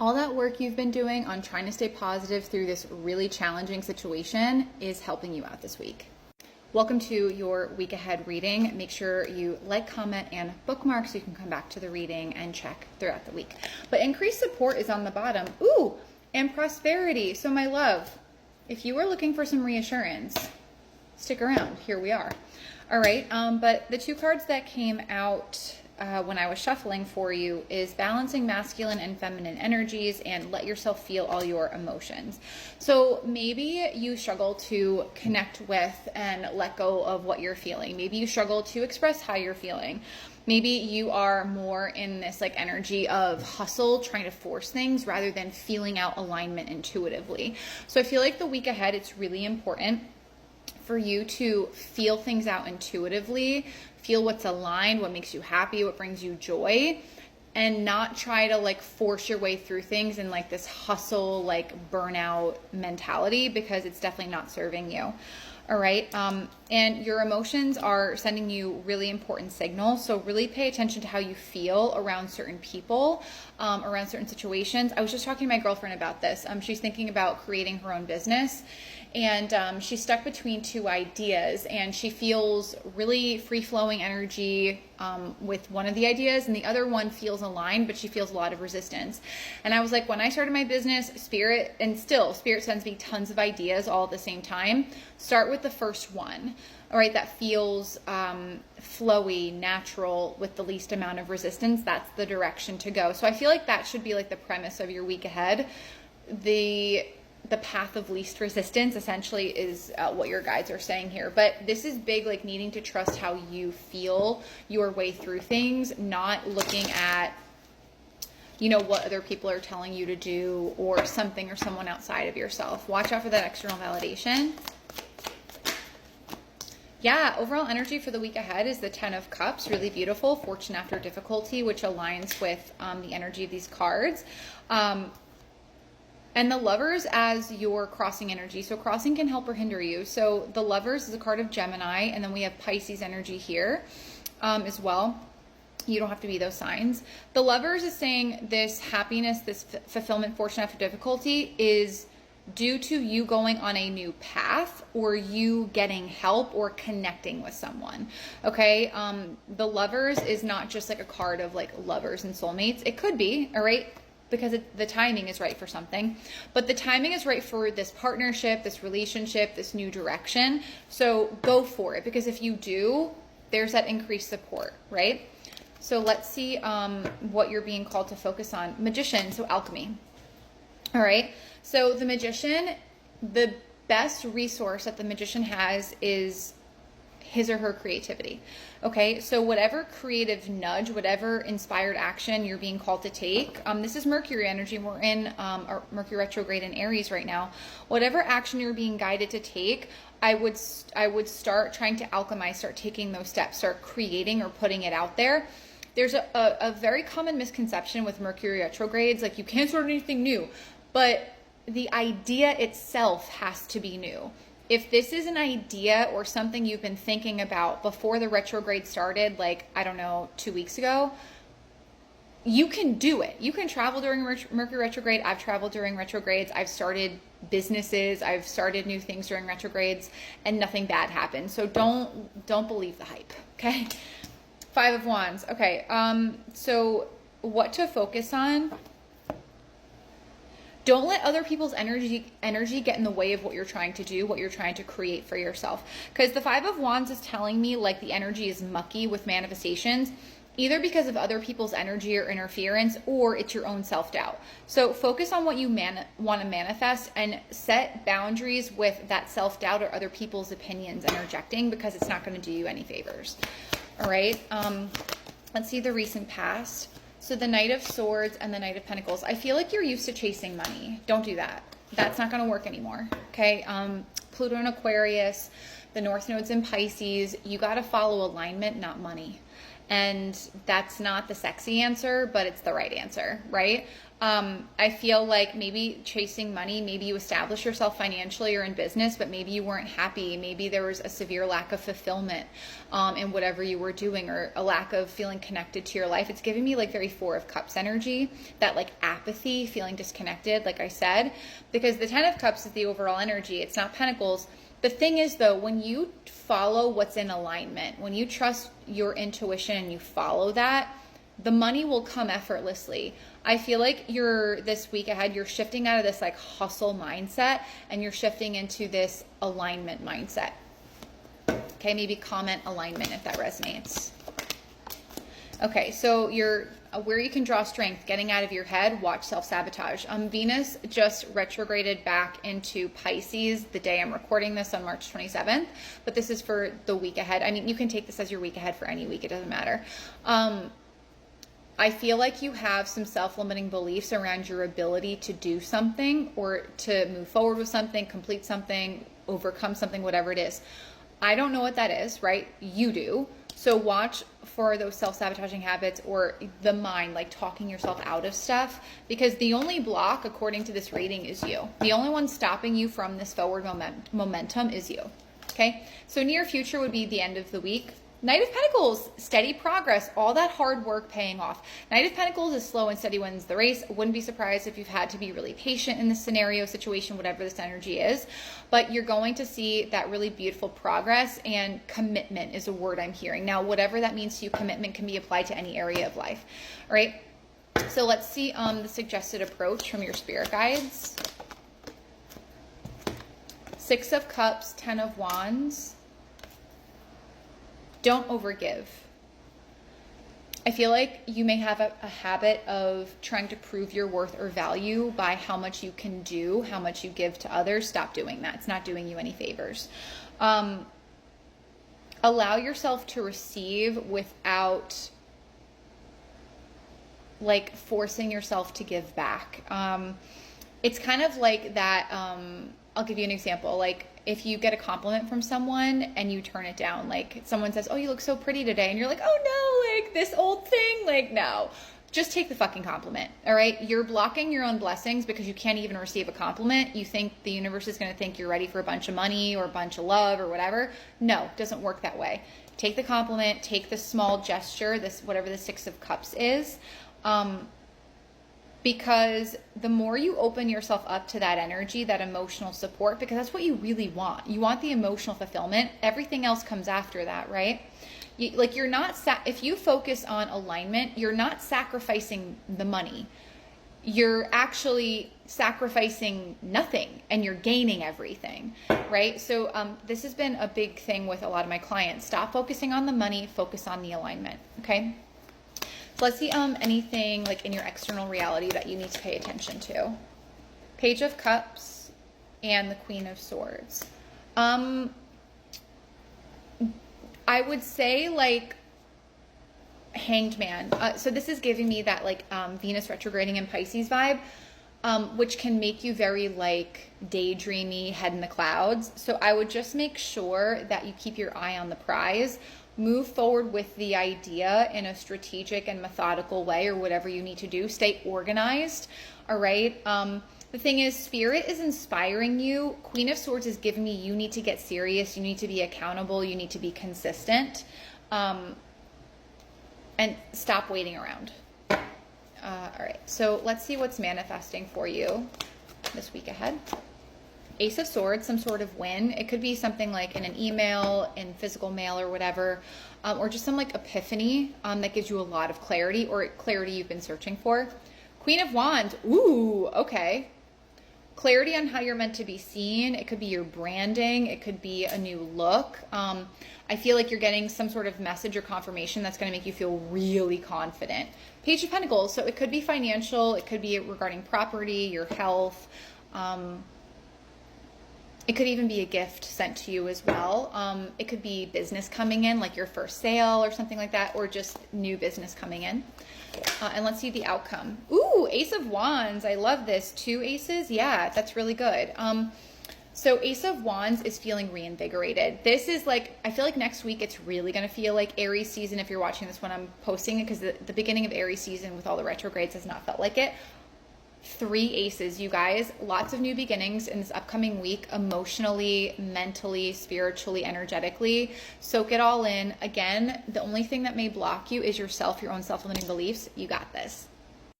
All that work you've been doing on trying to stay positive through this really challenging situation is helping you out this week. Welcome to your week ahead reading. Make sure you like, comment, and bookmark so you can come back to the reading and check throughout the week. But increased support is on the bottom. Ooh, and prosperity. So my love, if you are looking for some reassurance, stick around. Here we are. All right, but the two cards that came out when I was shuffling for you is balancing masculine and feminine energies and let yourself feel all your emotions. So maybe you struggle to connect with and let go of what you're feeling. Maybe you struggle to express how you're feeling. Maybe you are more in this like energy of hustle, trying to force things rather than feeling out alignment intuitively. So I feel like the week ahead, it's really important for you to feel things out intuitively, feel what's aligned, what makes you happy, what brings you joy, and not try to like force your way through things in like this hustle, like burnout mentality, because it's definitely not serving you. All right. And your emotions are sending you really important signals. So really pay attention to how you feel around certain people, around certain situations. I was just talking to my girlfriend about this. She's thinking about creating her own business, and she's stuck between two ideas, and she feels really free-flowing energy with one of the ideas, and the other one feels aligned, but she feels a lot of resistance. And I was like, when I started my business, Spirit sends me tons of ideas all at the same time. Start with the first one, all right, that feels flowy, natural, with the least amount of resistance. That's the direction to go. So I feel like that should be like the premise of your week ahead. The path of least resistance essentially is what your guides are saying here. But this is big, like needing to trust how you feel your way through things, not looking at, what other people are telling you to do or something or someone outside of yourself. Watch out for that external validation. Yeah, overall energy for the week ahead is the 10 of Cups, really beautiful, fortune after difficulty, which aligns with the energy of these cards. And the Lovers as your crossing energy. So crossing can help or hinder you. So the Lovers is a card of Gemini, and then we have Pisces energy here as well. You don't have to be those signs. The Lovers is saying this happiness, this fulfillment, fortune after difficulty is due to you going on a new path or you getting help or connecting with someone. Okay. The Lovers is not just like a card of like lovers and soulmates. It could be, all right, because the timing is right for something, but the timing is right for this partnership, this relationship, this new direction. So go for it, because if you do, there's that increased support, right? So let's see what you're being called to focus on. Magician, so alchemy. All right. So the Magician, the best resource that the Magician has is his or her creativity. Okay, so whatever creative nudge, whatever inspired action you're being called to take, this is Mercury energy. We're in Mercury retrograde in Aries right now. Whatever action you're being guided to take, I would start trying to alchemize, start taking those steps, start creating or putting it out there. There's a very common misconception with Mercury retrogrades, like you can't start anything new, but the idea itself has to be new. If this is an idea or something you've been thinking about before the retrograde started, like, I don't know, 2 weeks ago, you can do it. You can travel during Mercury retrograde. I've traveled during retrogrades. I've started businesses. I've started new things during retrogrades, and nothing bad happened. So don't believe the hype, okay? 5 of Wands. Okay, so what to focus on? Don't let other people's energy get in the way of what you're trying to do, what you're trying to create for yourself. Because the 5 of Wands is telling me like the energy is mucky with manifestations, either because of other people's energy or interference, or it's your own self-doubt. So focus on what you want to manifest and set boundaries with that self-doubt or other people's opinions interjecting, because it's not going to do you any favors. All right. Let's see the recent past. So the Knight of Swords and the Knight of Pentacles. I feel like you're used to chasing money. Don't do that. That's not going to work anymore. Okay. Pluto in Aquarius, the North Node's in Pisces. You got to follow alignment, not money. And that's not the sexy answer, but it's the right answer, right? I feel like maybe chasing money, maybe you establish yourself financially or in business, but maybe you weren't happy. Maybe there was a severe lack of fulfillment in whatever you were doing, or a lack of feeling connected to your life. It's giving me like very Four of Cups energy, that like apathy, feeling disconnected, like I said, because the Ten of Cups is the overall energy. It's not Pentacles. The thing is though, when you follow what's in alignment, when you trust your intuition and you follow that, the money will come effortlessly. I feel like this week ahead, you're shifting out of this like hustle mindset and you're shifting into this alignment mindset. Okay, maybe comment alignment if that resonates. Okay, so where you can draw strength, getting out of your head, watch self-sabotage. Venus just retrograded back into Pisces the day I'm recording this on March 27th, but this is for the week ahead. I mean, you can take this as your week ahead for any week, it doesn't matter. I feel like you have some self-limiting beliefs around your ability to do something or to move forward with something, complete something, overcome something, whatever it is. I don't know what that is, right? You do. So watch for those self-sabotaging habits or the mind, like talking yourself out of stuff, because the only block, according to this reading, is you. The only one stopping you from this forward momentum is you. Okay? So near future would be the end of the week. Knight of Pentacles, steady progress, all that hard work paying off. Knight of Pentacles is slow and steady wins the race. Wouldn't be surprised if you've had to be really patient in this scenario, situation, whatever this energy is. But you're going to see that really beautiful progress, and commitment is a word I'm hearing. Now, whatever that means to you, commitment can be applied to any area of life. All right, so let's see the suggested approach from your spirit guides. Six of Cups, Ten of Wands. Don't overgive. I feel like you may have a habit of trying to prove your worth or value by how much you can do, how much you give to others. Stop doing that. It's not doing you any favors. Allow yourself to receive without like forcing yourself to give back. It's kind of like that. I'll give you an example. Like if you get a compliment from someone and you turn it down, like someone says, "Oh, you look so pretty today." And you're like, "Oh no, like this old thing." Like, no, just take the fucking compliment. All right. You're blocking your own blessings because you can't even receive a compliment. You think the universe is going to think you're ready for a bunch of money or a bunch of love or whatever. No, it doesn't work that way. Take the compliment, take the small gesture, this, whatever the Six of Cups is. Because the more you open yourself up to that energy, that emotional support, because that's what you really want. You want the emotional fulfillment. Everything else comes after that, right? You're not, if you focus on alignment, you're not sacrificing the money. You're actually sacrificing nothing and you're gaining everything, right? So this has been a big thing with a lot of my clients. Stop focusing on the money, focus on the alignment, okay? So let's see anything like in your external reality that you need to pay attention to. Page of Cups and the Queen of Swords. I would say like Hanged Man. So this is giving me that like Venus retrograding in Pisces vibe, which can make you very like daydreamy, head in the clouds. So I would just make sure that you keep your eye on the prize. Move forward with the idea in a strategic and methodical way, or whatever you need to do. Stay organized, all right? The thing is, Spirit is inspiring you. Queen of Swords is giving me you need to get serious, you need to be accountable, you need to be consistent, and stop waiting around. All right, so let's see what's manifesting for you this week ahead. Ace of Swords, some sort of win. It could be something like in an email, in physical mail or whatever, or just some like epiphany that gives you a lot of clarity, or clarity you've been searching for. Queen of Wands. Ooh, okay. Clarity on how you're meant to be seen. It could be your branding. It could be a new look. I feel like you're getting some sort of message or confirmation that's going to make you feel really confident. Page of Pentacles. So it could be financial. It could be regarding property, your health. It could even be a gift sent to you as well. It could be business coming in, like your first sale or something like that, or just new business coming in. And let's see the outcome. Ooh, Ace of Wands. I love this. 2 aces. Yeah, that's really good. So Ace of Wands is feeling reinvigorated. This is like, I feel like next week it's really going to feel like Aries season if you're watching this when I'm posting it, because the beginning of Aries season with all the retrogrades has not felt like it. 3 aces, you guys. Lots of new beginnings in this upcoming week, emotionally, mentally, spiritually, energetically. Soak it all in. Again, the only thing that may block you is yourself, your own self-limiting beliefs. You got this.